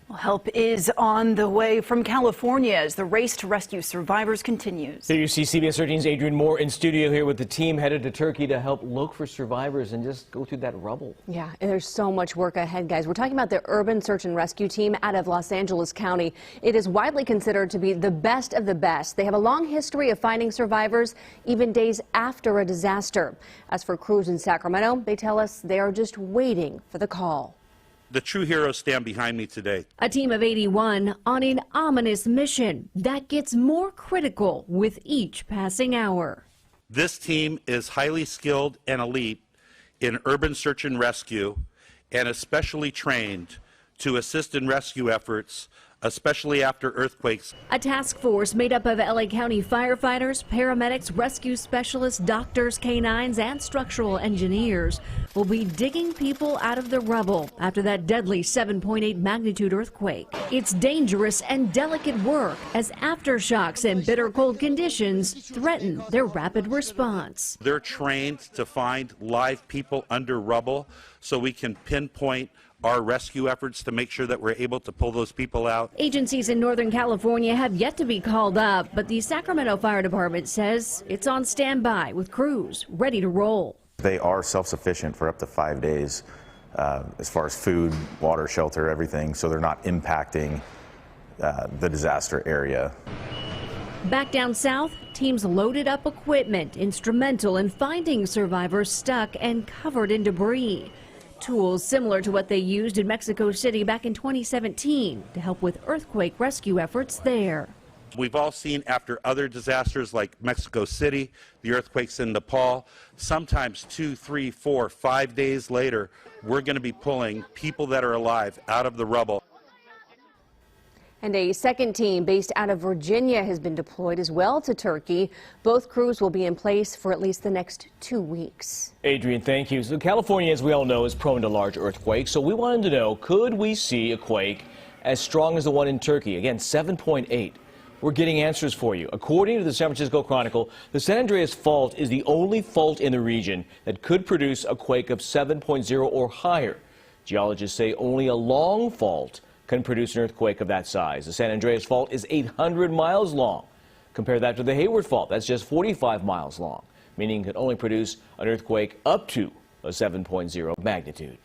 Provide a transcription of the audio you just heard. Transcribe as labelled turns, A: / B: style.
A: Well, help is on the way from California as the race to rescue survivors continues.
B: There you see CBS 13's Adrian Moore in studio here with the team headed to Turkey to help look for survivors and just go through that rubble.
C: Yeah, and there's so much work ahead, guys. We're talking about the Urban Search and Rescue Team out of Los Angeles County. It is widely considered to be the best of the best. They have a long history of finding survivors even days after a disaster. As for crews in Sacramento, they tell us they are just waiting for the call.
D: The true heroes stand behind me today.
C: A team of 81 on an ominous mission that gets more critical with each passing hour.
D: This team is highly skilled and elite in urban search and rescue and especially trained to assist in rescue efforts, especially after earthquakes.
C: A task force made up of LA County firefighters, paramedics, rescue specialists, doctors, canines, and structural engineers will be digging people out of the rubble after that deadly 7.8 magnitude earthquake. It's dangerous and delicate work as aftershocks and bitter cold conditions threaten their rapid response.
D: They're trained to find live people under rubble so we can pinpoint our rescue efforts to make sure that we're able to pull those people out.
C: Agencies in Northern California have yet to be called up, but the Sacramento Fire Department says it's on standby with crews ready to roll.
E: They are self-sufficient for up to 5 days as far as food, water, shelter, everything, so they're not impacting the disaster area.
C: Back down south, teams loaded up equipment instrumental in finding survivors stuck and covered in debris. Tools similar to what they used in Mexico City back in 2017 to help with earthquake rescue efforts there.
D: We've all seen after other disasters like Mexico City, the earthquakes in Nepal, sometimes 2, 3, 4, 5 days later, we're going to be pulling people that are alive out of the rubble.
C: And a second team based out of Virginia has been deployed as well to Turkey. Both crews will be in place for at least the next 2 weeks.
B: Adrian, thank you. So California, as we all know, is prone to large earthquakes. So we wanted to know, could we see a quake as strong as the one in Turkey? Again, 7.8. We're getting answers for you. According to the San Francisco Chronicle, the San Andreas Fault is the only fault in the region that could produce a quake of 7.0 or higher. Geologists say only a long fault can produce an earthquake of that size. The San Andreas Fault is 800 miles long. Compare that to the Hayward Fault. That's just 45 miles long, meaning it can only produce an earthquake up to a 7.0 magnitude.